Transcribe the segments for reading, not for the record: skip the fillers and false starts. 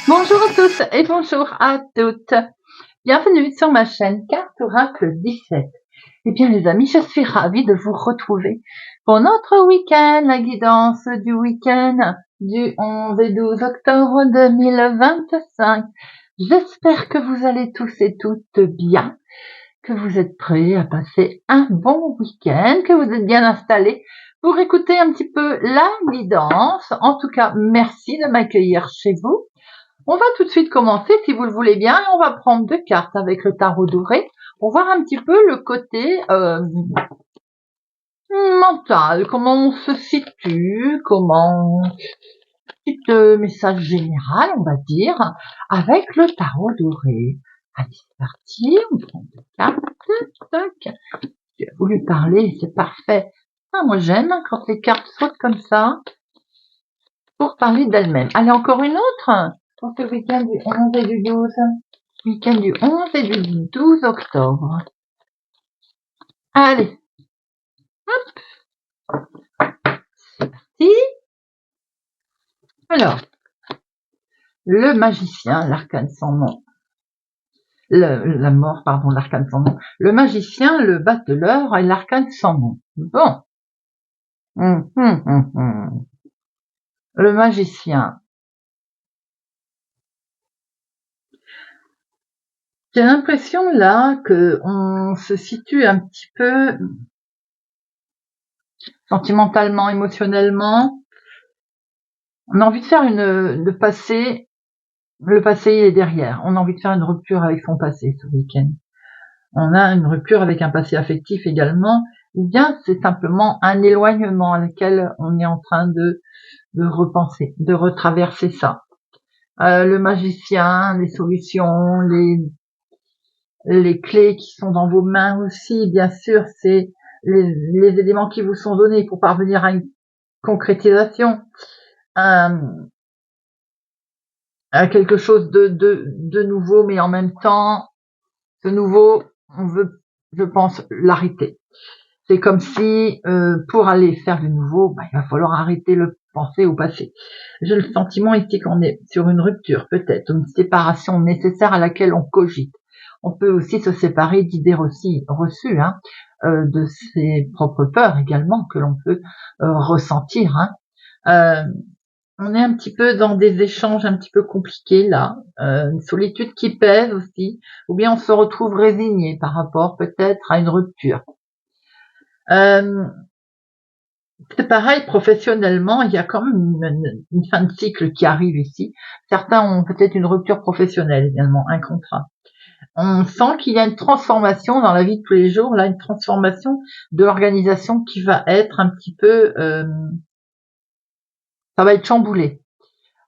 Bonjour à tous et bonjour à toutes. Bienvenue sur ma chaîne Carte Oracle 17. Eh bien les amis, je suis ravie de vous retrouver pour notre week-end, la guidance du week-end du 11 et 12 octobre 2025. J'espère que vous allez tous et toutes bien, que vous êtes prêts à passer un bon week-end, que vous êtes bien installés pour écouter un petit peu la guidance. En tout cas, merci de m'accueillir chez vous. On va tout de suite commencer, si vous le voulez bien, et on va prendre 2 cartes avec le tarot doré pour voir un petit peu le côté mental, comment on se situe, comment petit message général, on va dire, avec le tarot doré. Allez, c'est parti, on prend 2 cartes, toc. Tu as voulu parler, c'est parfait. Ah, moi j'aime quand les cartes sautent comme ça pour parler d'elles-mêmes. Allez, encore une autre pour ce week-end du 11 et du 12. Week-end du 11 et du 12 octobre. Allez, c'est parti. Alors, le magicien, l'arcane sans nom. La mort, pardon, l'arcane sans nom. Le magicien, le bateleur et l'arcane sans nom. Bon. Le magicien. J'ai l'impression là que on se situe un petit peu sentimentalement, émotionnellement. On a envie de faire de passer. Le passé est derrière. On a envie de faire une rupture avec son passé ce week-end. On a une rupture avec un passé affectif également, ou bien c'est simplement un éloignement à lequel on est en train de repenser, de retraverser ça. Le magicien, les solutions, les clés qui sont dans vos mains aussi, bien sûr, c'est les éléments qui vous sont donnés pour parvenir à une concrétisation, à quelque chose de nouveau, mais en même temps, ce nouveau, on veut, je pense, l'arrêter. C'est comme si, pour aller faire du nouveau, il va falloir arrêter le penser au passé. J'ai le sentiment ici qu'on est sur une rupture, peut-être, une séparation nécessaire à laquelle on cogite. On peut aussi se séparer d'idées reçues, de ses propres peurs également que l'on peut ressentir. On est un petit peu dans des échanges un petit peu compliqués là, une solitude qui pèse aussi, ou bien on se retrouve résigné par rapport peut-être à une rupture. C'est pareil, professionnellement, il y a quand même une fin de cycle qui arrive ici. Certains ont peut-être une rupture professionnelle également, un contrat. On sent qu'il y a une transformation dans la vie de tous les jours, là, une transformation de l'organisation qui va être un petit peu, ça va être chamboulé.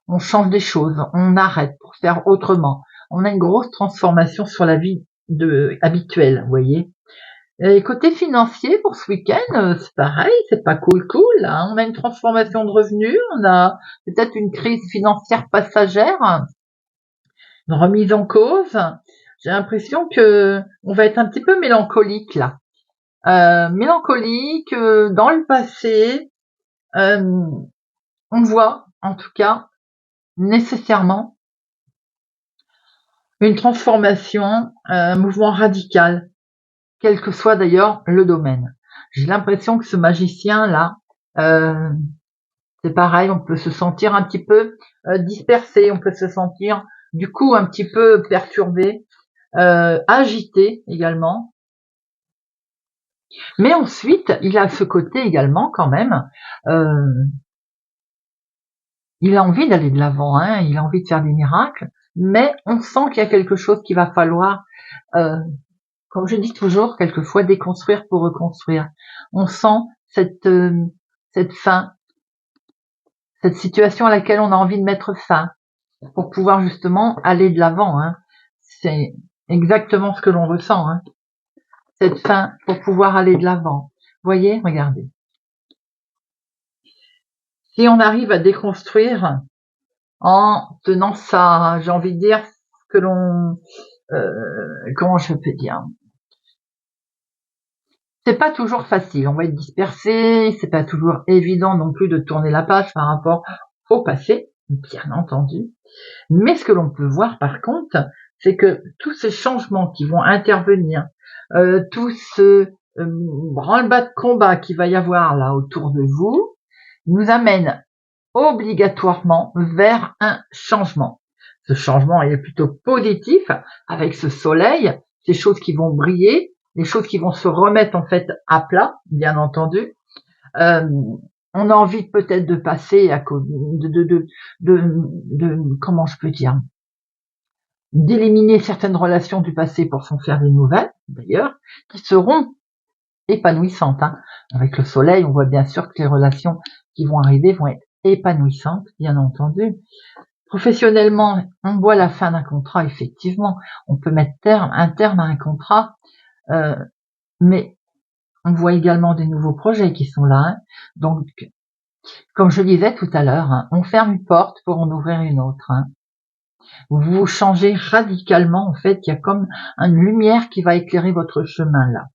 On change des choses, on arrête pour faire autrement. On a une grosse transformation sur la vie habituelle, vous voyez. Et côté financier, pour ce week-end, c'est pareil, c'est pas cool, hein. On a une transformation de revenus, on a peut-être une crise financière passagère, une remise en cause. J'ai l'impression que on va être un petit peu mélancolique là. Mélancolique dans le passé. On voit, en tout cas, nécessairement une transformation, un mouvement radical, quel que soit d'ailleurs le domaine. J'ai l'impression que ce magicien là, c'est pareil, on peut se sentir un petit peu dispersé, on peut se sentir du coup un petit peu perturbé, agité également. Mais ensuite, il a ce côté également quand même, il a envie d'aller de l'avant, hein, il a envie de faire des miracles, mais on sent qu'il y a quelque chose qu'il va falloir, comme je dis toujours, quelquefois déconstruire pour reconstruire. On sent cette fin, cette situation à laquelle on a envie de mettre fin pour pouvoir justement aller de l'avant. Hein. C'est exactement ce que l'on ressent, hein. Cette fin pour pouvoir aller de l'avant. Voyez, regardez. Si on arrive à déconstruire en tenant ça, j'ai envie de dire que l'on, comment je peux dire, c'est pas toujours facile. On va être dispersé, c'est pas toujours évident non plus de tourner la page par rapport au passé, bien entendu. Mais ce que l'on peut voir par contre, c'est que tous ces changements qui vont intervenir, tout ce branle-bas de combat qu'il va y avoir là autour de vous, nous amène obligatoirement vers un changement. Ce changement est plutôt positif avec ce soleil, ces choses qui vont briller, les choses qui vont se remettre en fait à plat, bien entendu. On a envie peut-être de passer à cause comment je peux dire, d'éliminer certaines relations du passé pour s'en faire des nouvelles, d'ailleurs, qui seront épanouissantes. Hein. Avec le soleil, on voit bien sûr que les relations qui vont arriver vont être épanouissantes, bien entendu. Professionnellement, on voit la fin d'un contrat, effectivement. On peut mettre un terme à un contrat, mais on voit également des nouveaux projets qui sont là. Hein. Donc, comme je disais tout à l'heure, hein, on ferme une porte pour en ouvrir une autre. Hein. Vous changez radicalement, en fait, il y a comme une lumière qui va éclairer votre chemin là.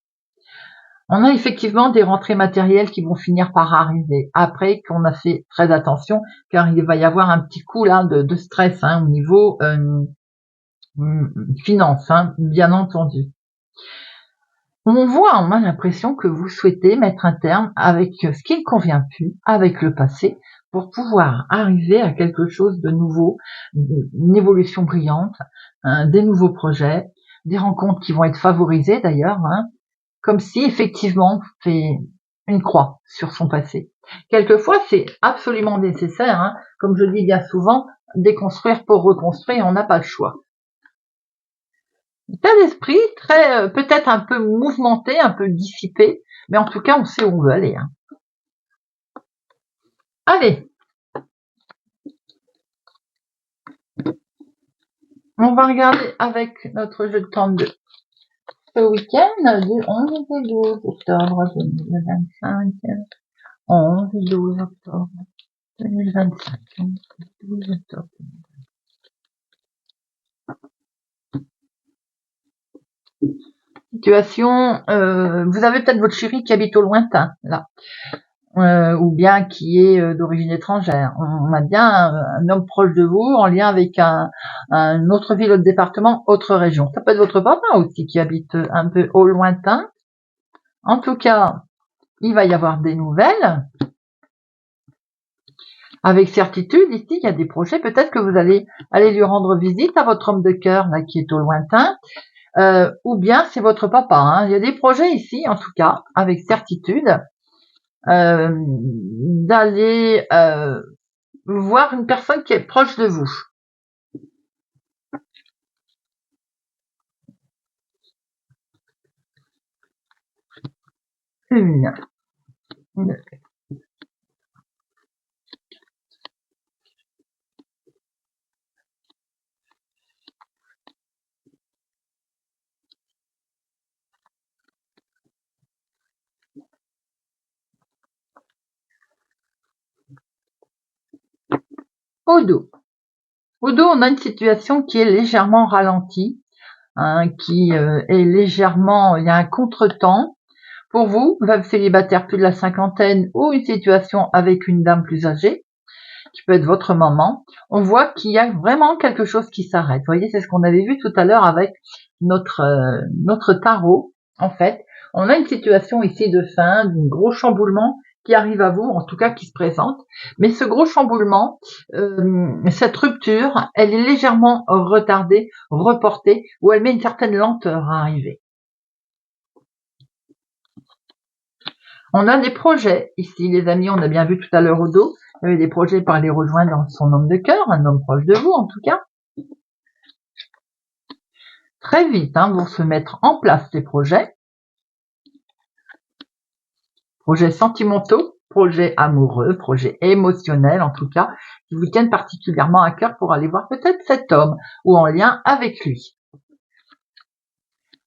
On a effectivement des rentrées matérielles qui vont finir par arriver après qu'on a fait très attention, car il va y avoir un petit coup là de stress hein, au niveau finance, hein, bien entendu. On voit, on a l'impression que vous souhaitez mettre un terme avec ce qui ne convient plus, avec le passé, pour pouvoir arriver à quelque chose de nouveau, une évolution brillante, des nouveaux projets, des rencontres qui vont être favorisées d'ailleurs, hein, comme si effectivement on fait une croix sur son passé. Quelquefois, c'est absolument nécessaire, hein, comme je dis bien souvent, déconstruire pour reconstruire, on n'a pas le choix. État d'esprit très, peut-être un peu mouvementé, un peu dissipé, mais en tout cas, on sait où on veut aller. Hein. Allez, on va regarder avec notre jeu de temps de ce week-end du 11 et 12 octobre 2025. 11 et 12 octobre 2025. 11 et 12 octobre 2025. Situation, vous avez peut-être votre chéri qui habite au lointain, là. Ou bien qui est d'origine étrangère. On a bien un homme proche de vous en lien avec une autre ville, autre département, autre région. Ça peut être votre papa aussi qui habite un peu au lointain. En tout cas, il va y avoir des nouvelles. Avec certitude, ici, il y a des projets. Peut-être que vous allez aller lui rendre visite à votre homme de cœur là qui est au lointain. Ou bien c'est votre papa. Hein. Il y a des projets ici, en tout cas, avec certitude. D'aller voir une personne qui est proche de vous. Une. Au dos. Au dos, on a une situation qui est légèrement ralentie, hein, qui est légèrement, il y a un contretemps. Pour vous, veuve célibataire plus de la cinquantaine ou une situation avec une dame plus âgée, qui peut être votre maman, on voit qu'il y a vraiment quelque chose qui s'arrête. Vous voyez, c'est ce qu'on avait vu tout à l'heure avec notre tarot. En fait, on a une situation ici de fin, d'un gros chamboulement qui arrive à vous, en tout cas qui se présente. Mais ce gros chamboulement, cette rupture, elle est légèrement retardée, reportée, ou elle met une certaine lenteur à arriver. On a des projets ici, les amis, on a bien vu tout à l'heure au dos, il y avait des projets pour aller rejoindre dans son homme de cœur, un homme proche de vous en tout cas. Très vite, hein, vont se mettre en place ces projets sentimentaux, projets amoureux, projets émotionnels en tout cas, qui vous tiennent particulièrement à cœur pour aller voir peut-être cet homme ou en lien avec lui.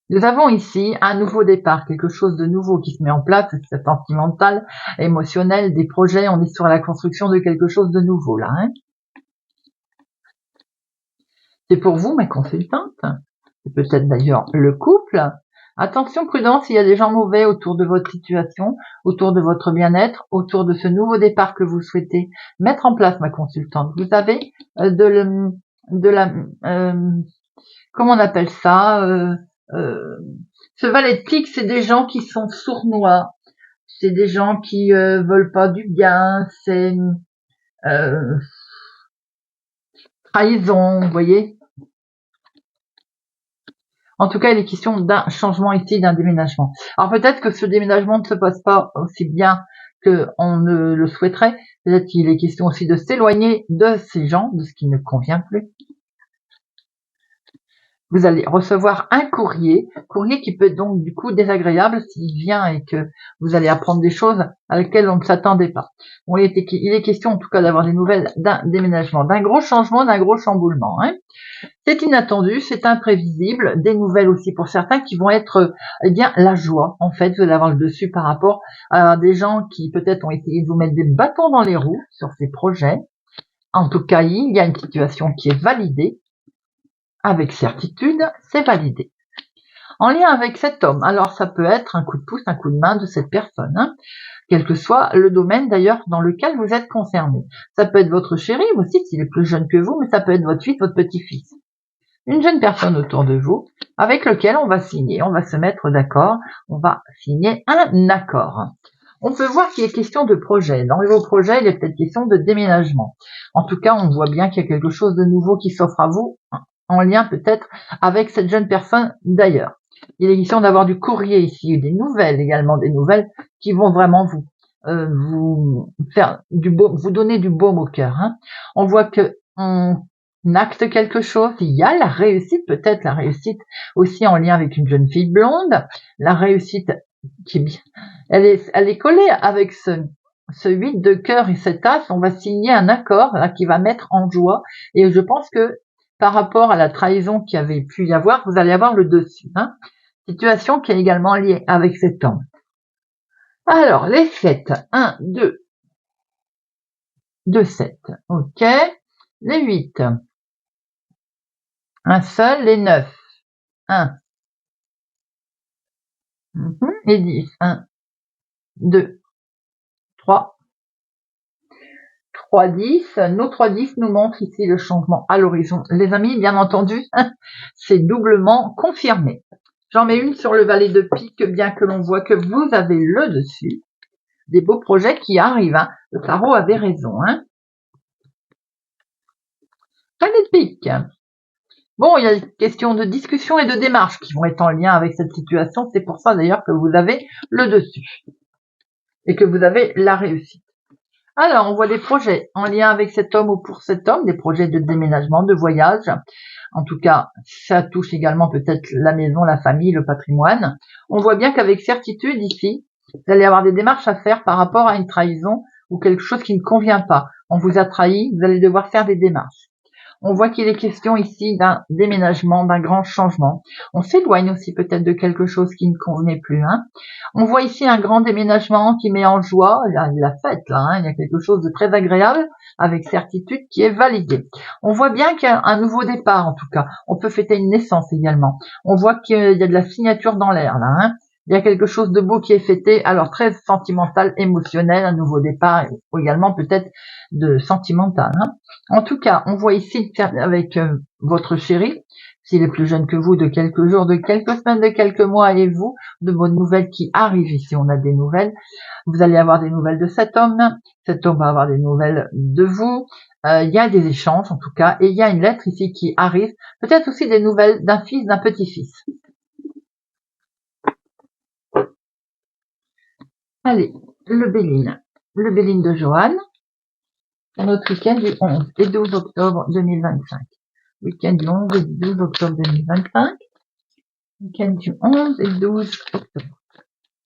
Nous avons ici un nouveau départ, quelque chose de nouveau qui se met en place, c'est sentimental, émotionnel, des projets, on est sur la construction de quelque chose de nouveau là. Hein. C'est pour vous, mes consultantes, c'est peut-être d'ailleurs le couple, Attention, prudence, il y a des gens mauvais autour de votre situation, autour de votre bien-être, autour de ce nouveau départ que vous souhaitez mettre en place, ma consultante. Vous avez comment on appelle ça, ce valet de pique, c'est des gens qui sont sournois, c'est des gens qui veulent pas du bien, c'est trahison, vous voyez. En tout cas, il est question d'un changement ici, d'un déménagement. Alors peut-être que ce déménagement ne se passe pas aussi bien qu'on ne le souhaiterait. Peut-être qu'il est question aussi de s'éloigner de ces gens, de ce qui ne convient plus. Vous allez recevoir un courrier qui peut être donc du coup désagréable s'il vient et que vous allez apprendre des choses à lesquelles on ne s'attendait pas. Bon, il est question en tout cas d'avoir des nouvelles d'un déménagement, d'un gros changement, d'un gros chamboulement. Hein. C'est inattendu, c'est imprévisible, des nouvelles aussi pour certains qui vont être eh bien la joie. En fait, vous allez avoir le dessus par rapport à des gens qui peut-être ont essayé de vous mettre des bâtons dans les roues sur ces projets. En tout cas, il y a une situation qui est validée. Avec certitude, c'est validé. En lien avec cet homme, alors ça peut être un coup de pouce, un coup de main de cette personne, hein, quel que soit le domaine d'ailleurs dans lequel vous êtes concerné. Ça peut être votre chéri aussi, s'il est plus jeune que vous, mais ça peut être votre fils, votre petit-fils. Une jeune personne autour de vous, avec lequel on va signer, on va se mettre d'accord, on va signer un accord. On peut voir qu'il est question de projet. Dans vos projets, il est peut-être question de déménagement. En tout cas, on voit bien qu'il y a quelque chose de nouveau qui s'offre à vous, en lien peut-être avec cette jeune personne d'ailleurs. Il est question d'avoir du courrier ici, des nouvelles également, des nouvelles qui vont vraiment vous faire vous donner du baume au cœur. Hein. On voit que on acte quelque chose, il y a la réussite, peut-être la réussite aussi en lien avec une jeune fille blonde, la réussite qui est bien, elle est collée avec ce 8 de cœur et cet as, on va signer un accord là qui va mettre en joie et je pense que par rapport à la trahison qui avait pu y avoir, vous allez avoir le dessus. Hein. Situation qui est également liée avec cet homme. Alors, les 7, 1, 2, 2, 7, ok. Les 8, un seul, les 9, 1, les 10, 1, 2, 3, 3, 10. Nos 3, 10 nous montrent ici le changement à l'horizon. Les amis, bien entendu, c'est doublement confirmé. J'en mets une sur le valet de pique, bien que l'on voit que vous avez le dessus. Des beaux projets qui arrivent. Hein. Le tarot avait raison. Hein. Valet de pique. Bon, il y a des questions de discussion et de démarche qui vont être en lien avec cette situation. C'est pour ça d'ailleurs que vous avez le dessus et que vous avez la réussite. Alors, on voit des projets en lien avec cet homme ou pour cet homme, des projets de déménagement, de voyage. En tout cas, ça touche également peut-être la maison, la famille, le patrimoine. On voit bien qu'avec certitude ici, vous allez avoir des démarches à faire par rapport à une trahison ou quelque chose qui ne convient pas. On vous a trahi, vous allez devoir faire des démarches. On voit qu'il est question ici d'un déménagement, d'un grand changement. On s'éloigne aussi peut-être de quelque chose qui ne convenait plus. Hein. On voit ici un grand déménagement qui met en joie la fête. Là, hein. Il y a quelque chose de très agréable avec certitude qui est validé. On voit bien qu'il y a un nouveau départ en tout cas. On peut fêter une naissance également. On voit qu'il y a de la signature dans l'air là. Hein. Il y a quelque chose de beau qui est fêté, alors très sentimental, émotionnel, un nouveau départ, ou également peut-être de sentimental. Hein. En tout cas, on voit ici avec votre chéri, s'il est plus jeune que vous, de quelques jours, de quelques semaines, de quelques mois, et vous, de bonnes nouvelles qui arrivent ici. On a des nouvelles. Vous allez avoir des nouvelles de cet homme va avoir des nouvelles de vous. Il y a des échanges, en tout cas, et il y a une lettre ici qui arrive. Peut-être aussi des nouvelles d'un fils, d'un petit-fils. Allez, le Béline de Joanne, notre week-end du 11 et 12 octobre 2025. Week-end du 11 et du 12 octobre 2025. Week-end du 11 et 12 octobre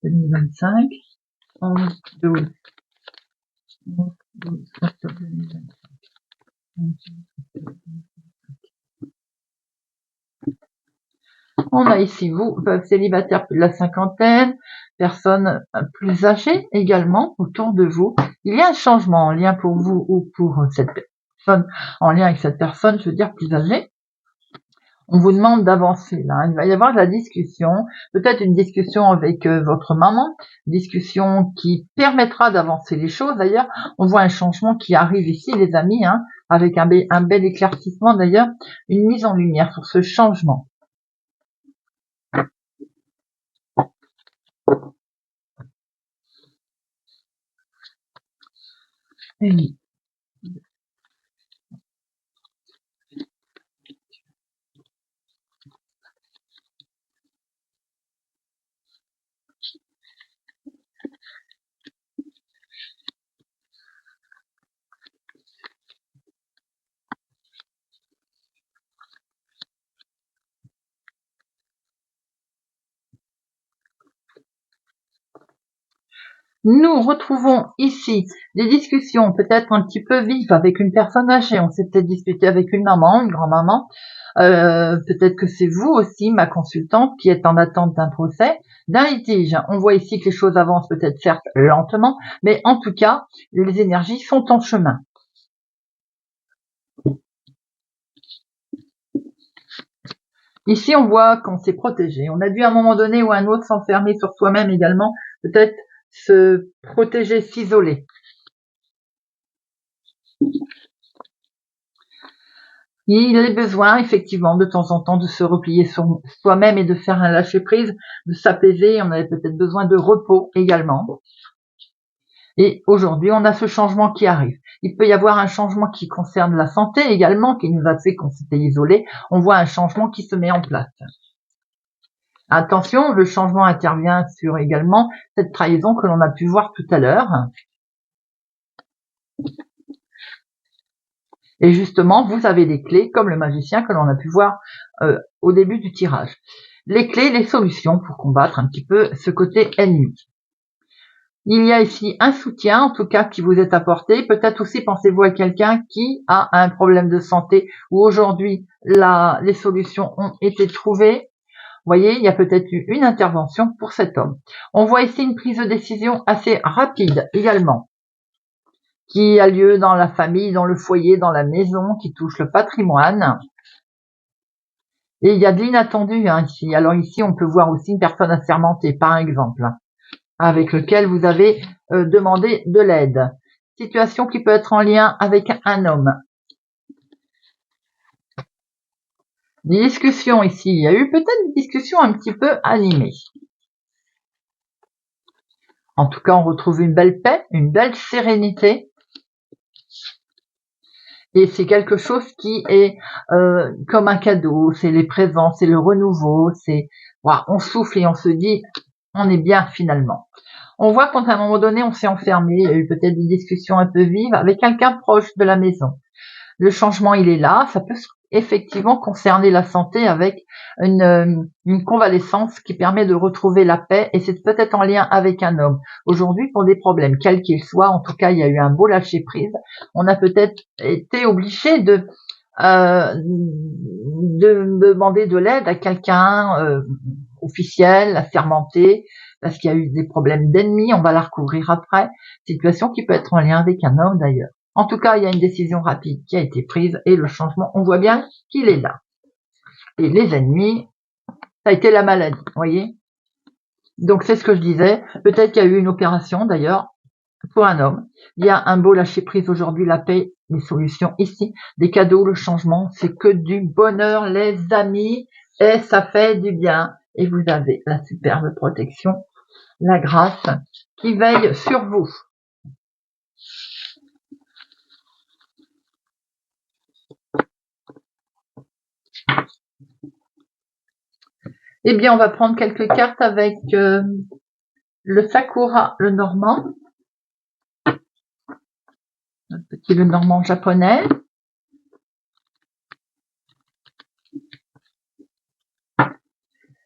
2025. 11, 12. 11, 12 octobre 2025. On a ici vous, célibataire plus de la cinquantaine, personnes plus âgées également autour de vous. Il y a un changement en lien pour vous ou pour cette personne, en lien avec cette personne, je veux dire plus âgée. On vous demande d'avancer là. Il va y avoir de la discussion, peut-être une discussion avec votre maman, discussion qui permettra d'avancer les choses. D'ailleurs, on voit un changement qui arrive ici, les amis, hein, avec un bel éclaircissement d'ailleurs, une mise en lumière sur ce changement. Oui. Nous retrouvons ici des discussions peut-être un petit peu vives avec une personne âgée. On s'est peut-être disputé avec une maman, une grand-maman. Peut-être que c'est vous aussi, ma consultante, qui êtes en attente d'un procès, d'un litige. On voit ici que les choses avancent peut-être certes lentement, mais en tout cas, les énergies sont en chemin. Ici, on voit qu'on s'est protégé. On a dû à un moment donné ou à un autre s'enfermer sur soi-même également, peut-être se protéger, s'isoler. Il est besoin effectivement de temps en temps de se replier sur soi-même et de faire un lâcher-prise, de s'apaiser. On avait peut-être besoin de repos également. Et aujourd'hui, on a ce changement qui arrive. Il peut y avoir un changement qui concerne la santé également, qui nous a fait qu'on s'était isolé. On voit un changement qui se met en place. Attention, le changement intervient sur également cette trahison que l'on a pu voir tout à l'heure. Et justement, vous avez des clés, comme le magicien que l'on a pu voir au début du tirage. Les clés, les solutions pour combattre un petit peu ce côté ennemi. Il y a ici un soutien, en tout cas, qui vous est apporté. Peut-être aussi pensez-vous à quelqu'un qui a un problème de santé où aujourd'hui les solutions ont été trouvées. Vous voyez, il y a peut-être eu une intervention pour cet homme. On voit ici une prise de décision assez rapide également, qui a lieu dans la famille, dans le foyer, dans la maison, qui touche le patrimoine. Et il y a de l'inattendu ici. Alors ici, on peut voir aussi une personne assermentée, par exemple, avec lequel vous avez demandé de l'aide. Situation qui peut être en lien avec un homme. Des discussions ici. Il y a eu peut-être des discussions un petit peu animées. En tout cas, on retrouve une belle paix, une belle sérénité. Et c'est quelque chose qui est comme un cadeau. C'est les présents, c'est le renouveau. C'est voilà, on souffle et on se dit, on est bien finalement. On voit qu'à un moment donné, on s'est enfermé. Il y a eu peut-être des discussions un peu vives avec quelqu'un proche de la maison. Le changement, il est là. Ça peut effectivement concerner la santé avec une convalescence qui permet de retrouver la paix et c'est peut-être en lien avec un homme. Aujourd'hui, pour des problèmes, quels qu'ils soient, en tout cas, il y a eu un beau lâcher-prise. On a peut-être été obligé de demander de l'aide à quelqu'un officiel, assermenté, parce qu'il y a eu des problèmes d'ennemis, on va la recouvrir après. Situation qui peut être en lien avec un homme d'ailleurs. En tout cas, il y a une décision rapide qui a été prise et le changement, on voit bien qu'il est là. Et les ennemis, ça a été la maladie, vous voyez. Donc c'est ce que je disais. Peut-être qu'il y a eu une opération d'ailleurs pour un homme. Il y a un beau lâcher-prise aujourd'hui, la paix, les solutions ici, des cadeaux, le changement, c'est que du bonheur les amis et ça fait du bien. Et vous avez la superbe protection, la grâce qui veille sur vous. Eh bien, on va prendre quelques cartes avec le Sakura, le Normand, notre petit le Normand japonais.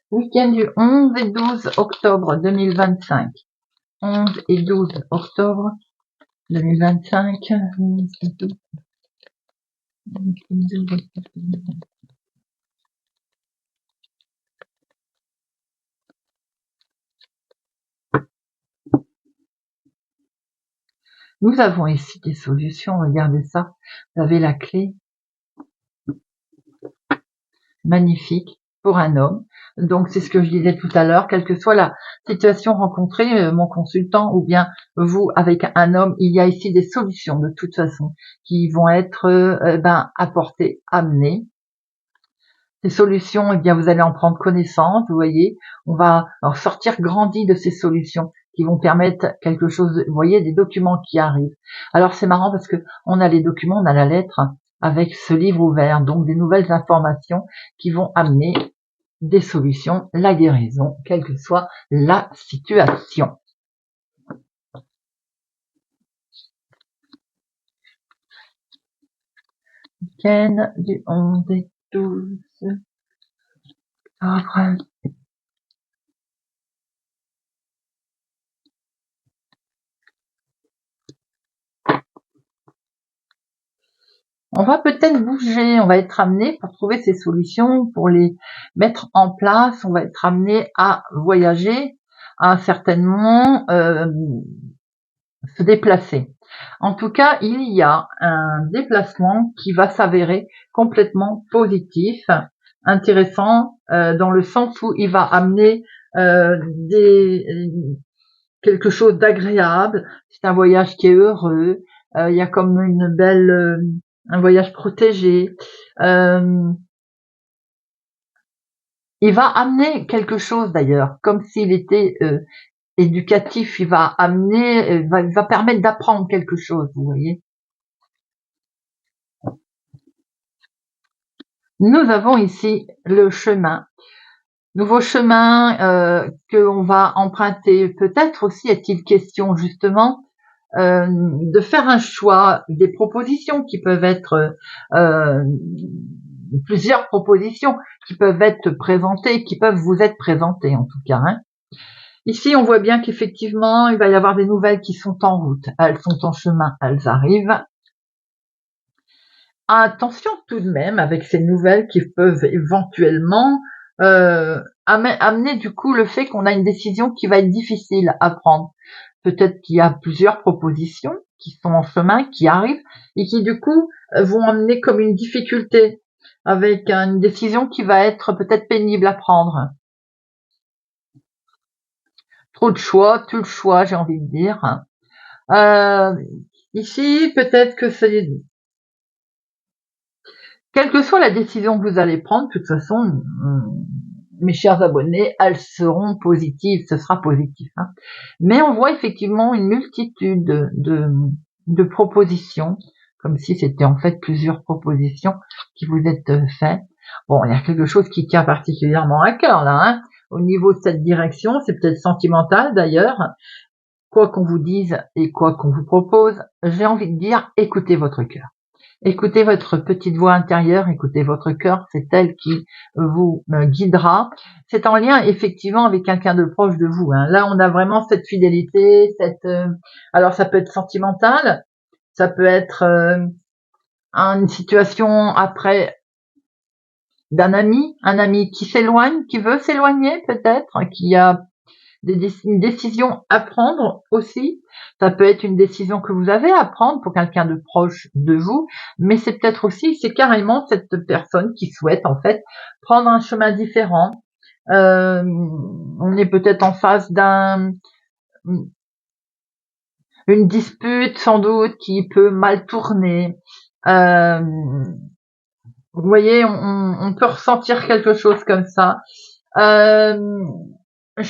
Week-end du 11 et 12 octobre 2025. 11 et 12 octobre 2025. Nous avons ici des solutions, regardez ça. Vous avez la clé magnifique pour un homme. Donc c'est ce que je disais tout à l'heure, quelle que soit la situation rencontrée, mon consultant ou bien vous avec un homme, il y a ici des solutions de toute façon qui vont être apportées, amenées. Ces solutions, eh bien vous allez en prendre connaissance, vous voyez, on va en sortir grandi de ces solutions qui vont permettre quelque chose, vous voyez, des documents qui arrivent. Alors c'est marrant parce que on a les documents, on a la lettre avec ce livre ouvert, donc des nouvelles informations qui vont amener des solutions, la guérison, quelle que soit la situation. Week-end du 11 et 12 octobre. On va peut-être bouger, on va être amené pour trouver ces solutions, pour les mettre en place, on va être amené à voyager, à certainement se déplacer. En tout cas, il y a un déplacement qui va s'avérer complètement positif, intéressant, dans le sens où il va amener quelque chose d'agréable. C'est un voyage qui est heureux. Il y a comme une belle un voyage protégé. Il va amener quelque chose d'ailleurs, comme s'il était éducatif. Il va amener, il va permettre d'apprendre quelque chose, vous voyez. Nous avons ici le chemin, nouveau chemin que on va emprunter. Peut-être aussi est-il question justement de faire un choix, des propositions qui peuvent être plusieurs propositions qui peuvent être présentées, qui peuvent vous être présentées en tout cas. Hein. Ici, on voit bien qu'effectivement, il va y avoir des nouvelles qui sont en route. Elles sont en chemin, elles arrivent. Attention tout de même avec ces nouvelles qui peuvent éventuellement amener du coup le fait qu'on a une décision qui va être difficile à prendre. Peut-être qu'il y a plusieurs propositions qui sont en chemin, qui arrivent et qui du coup vont amener comme une difficulté avec une décision qui va être peut-être pénible à prendre. Trop de choix, tout le choix, j'ai envie de dire. Ici, peut-être que c'est quelle que soit la décision que vous allez prendre, de toute façon, mes chers abonnés, elles seront positives, ce sera positif. Hein. Mais on voit effectivement une multitude de propositions, comme si c'était en fait plusieurs propositions qui vous êtes faites. Bon, il y a quelque chose qui tient particulièrement à cœur là, hein. Au niveau de cette direction, c'est peut-être sentimental d'ailleurs. Quoi qu'on vous dise et quoi qu'on vous propose, j'ai envie de dire, écoutez votre cœur. Écoutez votre petite voix intérieure, écoutez votre cœur, c'est elle qui vous guidera. C'est en lien effectivement avec quelqu'un de proche de vous. Hein. Là, on a vraiment cette fidélité, alors ça peut être sentimental, ça peut être une situation après d'un ami, un ami qui s'éloigne, qui veut s'éloigner peut-être, qui a une décision à prendre aussi. Ça peut être une décision que vous avez à prendre pour quelqu'un de proche de vous, mais c'est peut-être aussi, c'est carrément cette personne qui souhaite en fait prendre un chemin différent. On est peut-être en face une dispute sans doute qui peut mal tourner. Vous voyez, on peut ressentir quelque chose comme ça. On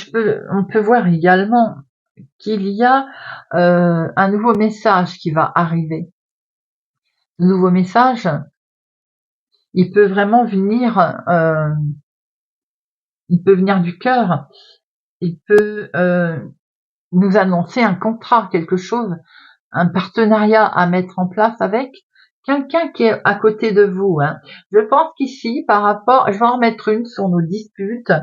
peut voir également qu'il y a un nouveau message qui va arriver. Ce nouveau message, il peut vraiment venir, il peut venir du cœur, il peut nous annoncer un contrat, quelque chose, un partenariat à mettre en place avec quelqu'un qui est à côté de vous. Hein. Je pense qu'ici, par rapport, je vais en remettre une sur nos disputes,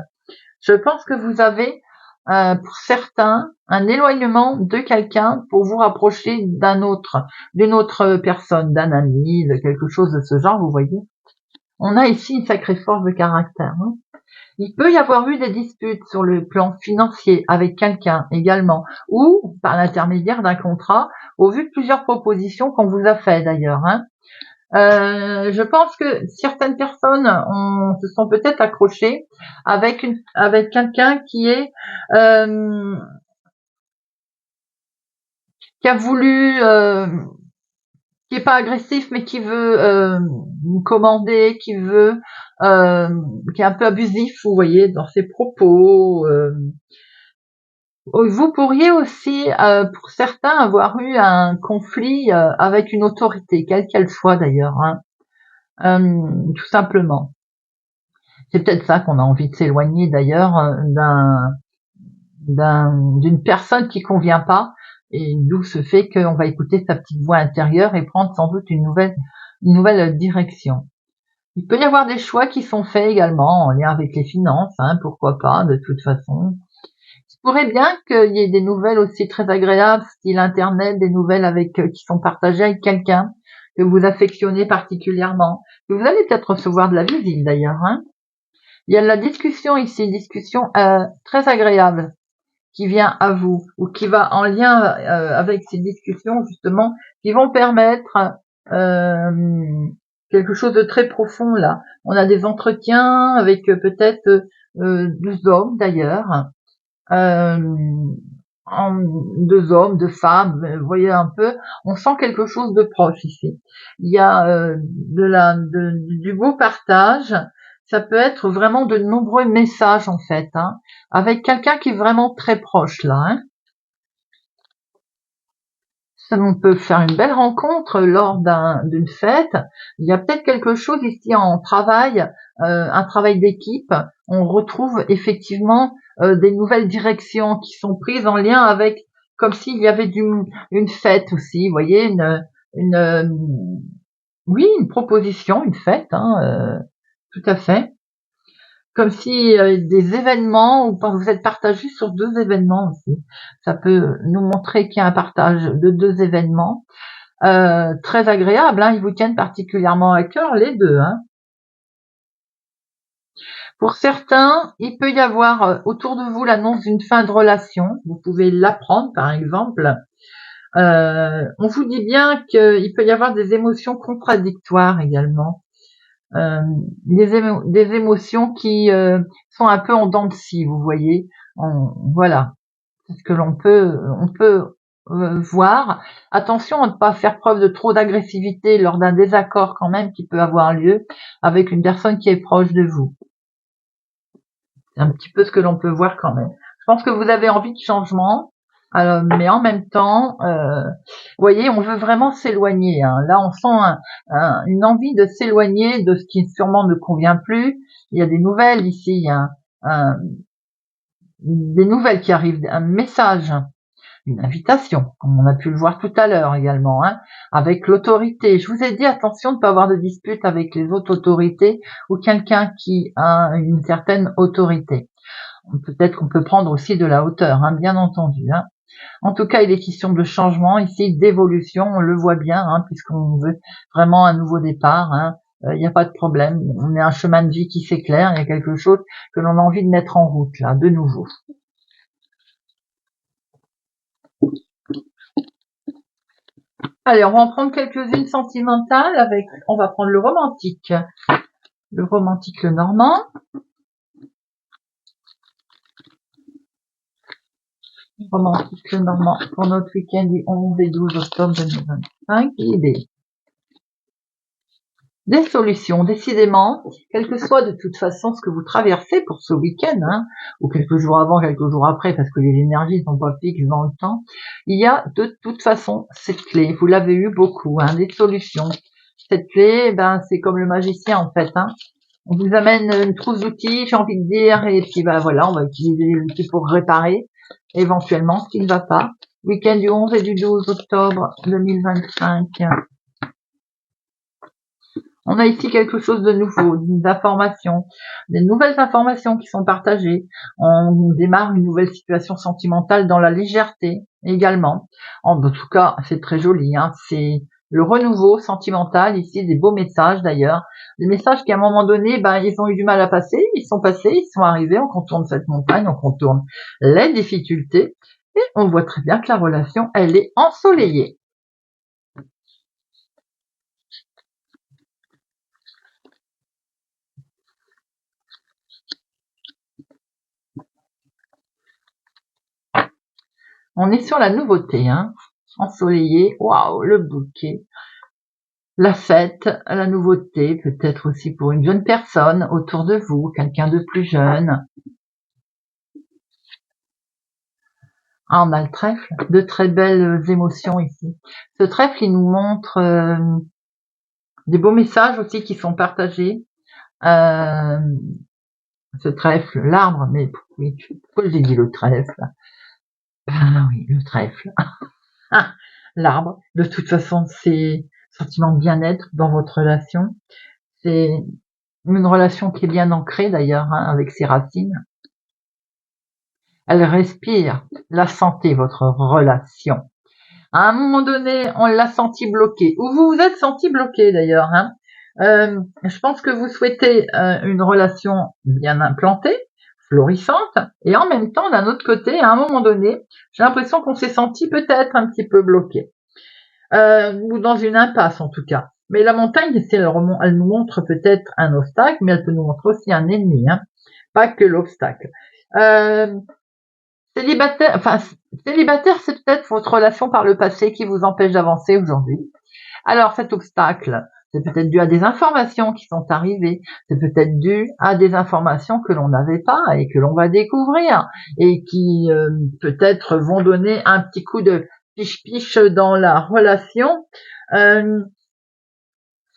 je pense que vous avez pour certains, un éloignement de quelqu'un pour vous rapprocher d'une autre personne, d'un ami, de quelque chose de ce genre, vous voyez. On a ici une sacrée force de caractère. Hein. Il peut y avoir eu des disputes sur le plan financier avec quelqu'un également, ou par l'intermédiaire d'un contrat, au vu de plusieurs propositions qu'on vous a fait d'ailleurs. Hein. Je pense que certaines personnes se sont peut-être accrochées avec quelqu'un qui a voulu, qui est pas agressif, mais qui veut commander, qui est un peu abusif, vous voyez, dans ses propos. Vous pourriez aussi, pour certains, avoir eu un conflit avec une autorité, quelle qu'elle soit d'ailleurs, hein, tout simplement. C'est peut-être ça qu'on a envie de s'éloigner d'ailleurs d'une personne qui convient pas, et d'où ce fait qu'on va écouter sa petite voix intérieure et prendre sans doute une nouvelle direction. Il peut y avoir des choix qui sont faits également en lien avec les finances, hein, pourquoi pas, de toute façon. Il se pourrait bien qu'il y ait des nouvelles aussi très agréables, style internet, des nouvelles qui sont partagées avec quelqu'un que vous affectionnez particulièrement, que vous allez peut-être recevoir de la visite d'ailleurs, hein. Il y a de la discussion ici, une discussion très agréable qui vient à vous ou qui va en lien avec ces discussions justement qui vont permettre quelque chose de très profond là. On a des entretiens avec peut-être deux hommes d'ailleurs, deux hommes, deux femmes, vous voyez un peu, on sent quelque chose de proche ici. Il y a du beau partage. Ça peut être vraiment de nombreux messages en fait, hein, avec quelqu'un qui est vraiment très proche là, hein. Ça, on peut faire une belle rencontre lors d'une fête. Il y a peut-être quelque chose ici en travail, un travail d'équipe. On retrouve effectivement des nouvelles directions qui sont prises en lien avec, comme s'il y avait une fête aussi. Vous voyez, une, oui, une proposition, une fête, hein, tout à fait. Comme si des événements, ou vous êtes partagé sur deux événements aussi. Ça peut nous montrer qu'il y a un partage de deux événements très agréables, hein, ils vous tiennent particulièrement à cœur les deux, hein. Pour certains, il peut y avoir autour de vous l'annonce d'une fin de relation. Vous pouvez l'apprendre par exemple. On vous dit bien qu'il peut y avoir des émotions contradictoires également. Des émotions qui sont un peu en dents de scie, vous voyez. Voilà, c'est ce que on peut voir. Attention à ne pas faire preuve de trop d'agressivité lors d'un désaccord quand même qui peut avoir lieu avec une personne qui est proche de vous. C'est un petit peu ce que l'on peut voir quand même. Je pense que vous avez envie de changement, mais en même temps, vous voyez, on veut vraiment s'éloigner, hein. Là, on sent une envie de s'éloigner de ce qui sûrement ne convient plus. Il y a des nouvelles ici, il y a des nouvelles qui arrivent, un message, une invitation, comme on a pu le voir tout à l'heure également, hein, avec l'autorité. Je vous ai dit attention de ne pas avoir de dispute avec les autres autorités ou quelqu'un qui a une certaine autorité. Peut-être qu'on peut prendre aussi de la hauteur, hein, bien entendu, hein. En tout cas, il est question de changement ici, d'évolution, on le voit bien, hein, puisqu'on veut vraiment un nouveau départ, hein. Il n'y a pas de problème, on est un chemin de vie qui s'éclaire, il y a quelque chose que l'on a envie de mettre en route là, de nouveau. Allez, on va en prendre quelques-unes sentimentales on va prendre le romantique. Le romantique, le normand. Romantique, le normand pour notre week-end du 11 et 12 octobre 2025. Des solutions, décidément, quel que soit de toute façon ce que vous traversez pour ce week-end, hein, ou quelques jours avant, quelques jours après, parce que les énergies sont pas fixes dans le temps, il y a de toute façon cette clé. Vous l'avez eu beaucoup, hein, des solutions. Cette clé, ben, c'est comme le magicien en fait, hein. On vous amène une trousse d'outils, j'ai envie de dire, et puis ben voilà, on va utiliser les outils pour réparer éventuellement ce qui ne va pas. Week-end du 11 et du 12 octobre 2025. On a ici quelque chose de nouveau, des nouvelles informations qui sont partagées. On démarre une nouvelle situation sentimentale dans la légèreté également. En tout cas, c'est très joli, hein. C'est le renouveau sentimental ici, des beaux messages d'ailleurs. Des messages qui à un moment donné, ben, ils ont eu du mal à passer, ils sont arrivés, on contourne cette montagne, on contourne les difficultés et on voit très bien que la relation, elle est ensoleillée. On est sur la nouveauté, hein. Ensoleillé, waouh, le bouquet, la fête, la nouveauté, peut-être aussi pour une jeune personne autour de vous, quelqu'un de plus jeune. Ah, on a le trèfle, de très belles émotions ici. Ce trèfle, il nous montre des beaux messages aussi qui sont partagés. Ce trèfle, l'arbre, mais oui, pourquoi j'ai dit le trèfle? Ah oui, le trèfle. L'arbre, de toute façon, c'est sentiment de bien-être dans votre relation. C'est une relation qui est bien ancrée d'ailleurs, hein, avec ses racines. Elle respire la santé, votre relation. À un moment donné, on l'a senti bloqué, ou vous vous êtes senti bloqué d'ailleurs. Hein. Je pense que vous souhaitez une relation bien implantée, florissante, et en même temps, d'un autre côté, à un moment donné, j'ai l'impression qu'on s'est senti peut-être un petit peu bloqué, ou dans une impasse en tout cas. Mais la montagne, elle nous montre peut-être un obstacle, mais elle peut nous montrer aussi un ennemi, hein. Pas que l'obstacle. Célibataire, c'est peut-être votre relation par le passé qui vous empêche d'avancer aujourd'hui. Alors cet obstacle, c'est peut-être dû à des informations qui sont arrivées, c'est peut-être dû à des informations que l'on n'avait pas et que l'on va découvrir et qui peut-être vont donner un petit coup de piche-piche dans la relation.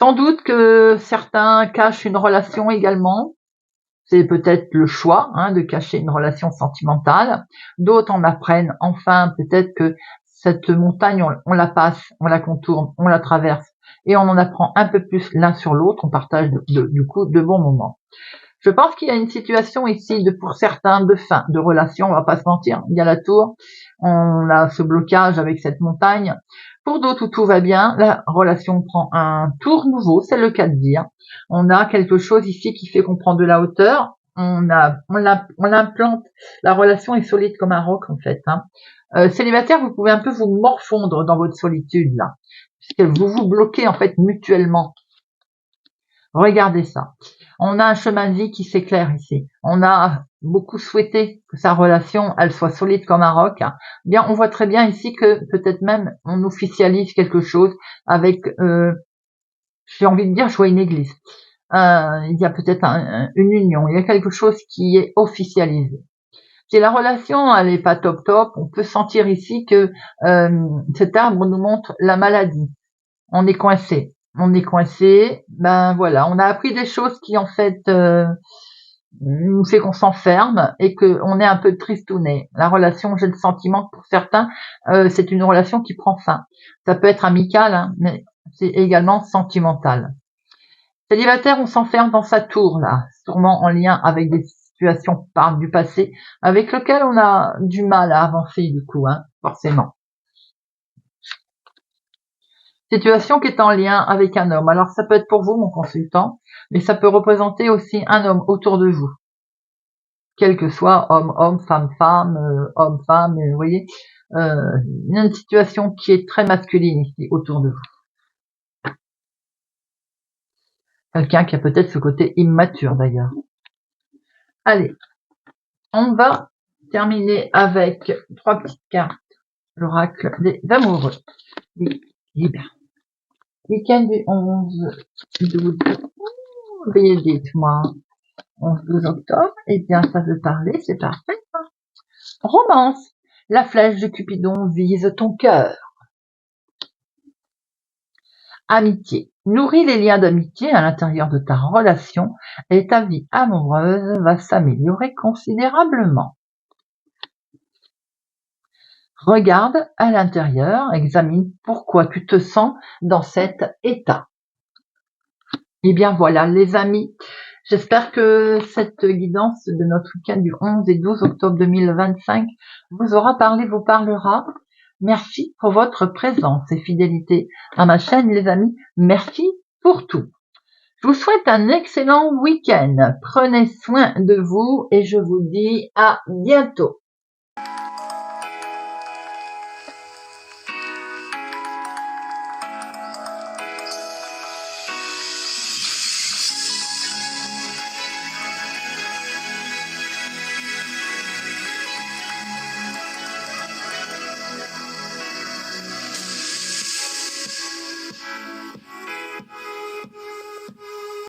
Sans doute que certains cachent une relation également. C'est peut-être le choix, hein, de cacher une relation sentimentale. D'autres en apprennent enfin peut-être que cette montagne, on la passe, on la contourne, on la traverse et on en apprend un peu plus l'un sur l'autre. On partage du coup de bons moments. Je pense qu'il y a une situation ici pour certains de fin de relation, on va pas se mentir. Il y a la tour, on a ce blocage avec cette montagne. Pour d'autres où tout va bien, la relation prend un tour nouveau, c'est le cas de dire. On a quelque chose ici qui fait qu'on prend de la hauteur. On l'implante. La relation est solide comme un roc en fait. Hein. Célibataire, vous pouvez un peu vous morfondre dans votre solitude là, puisque vous vous bloquez en fait mutuellement. Regardez ça. On a un chemin de vie qui s'éclaire ici. On a beaucoup souhaité que sa relation, elle soit solide comme un roc. Bien, on voit très bien ici que peut-être même on officialise quelque chose avec, j'ai envie de dire, je vois une église. Il y a peut-être une union. Il y a quelque chose qui est officialisé. Si la relation, elle est pas top top, on peut sentir ici que cet arbre nous montre la maladie. On est coincé. Ben voilà, on a appris des choses qui en fait nous fait qu'on s'enferme et qu'on est un peu tristouné. La relation, j'ai le sentiment que pour certains, c'est une relation qui prend fin. Ça peut être amical, hein, mais c'est également sentimental. Célibataire, on s'enferme dans sa tour là, sûrement en lien avec des situations du passé, avec lesquelles on a du mal à avancer du coup, hein, forcément. Situation qui est en lien avec un homme. Alors ça peut être pour vous, mon consultant, mais ça peut représenter aussi un homme autour de vous. Quel que soit homme, femme, homme, vous voyez, une situation qui est très masculine ici autour de vous. Quelqu'un qui a peut-être ce côté immature d'ailleurs. Allez, on va terminer avec 3 petites cartes. L'oracle des amoureux. Oui, bien. Week-end du 11, 12, veuillez dites-moi. 11-12 octobre, eh bien ça veut parler, c'est parfait. Romance. La flèche de Cupidon vise ton cœur. Amitié. Nourris les liens d'amitié à l'intérieur de ta relation et ta vie amoureuse va s'améliorer considérablement. Regarde à l'intérieur, examine pourquoi tu te sens dans cet état. Eh bien voilà les amis, j'espère que cette guidance de notre week-end du 11 et 12 octobre 2025 vous aura parlé, vous parlera. Merci pour votre présence et fidélité à ma chaîne les amis, merci pour tout. Je vous souhaite un excellent week-end, prenez soin de vous et je vous dis à bientôt.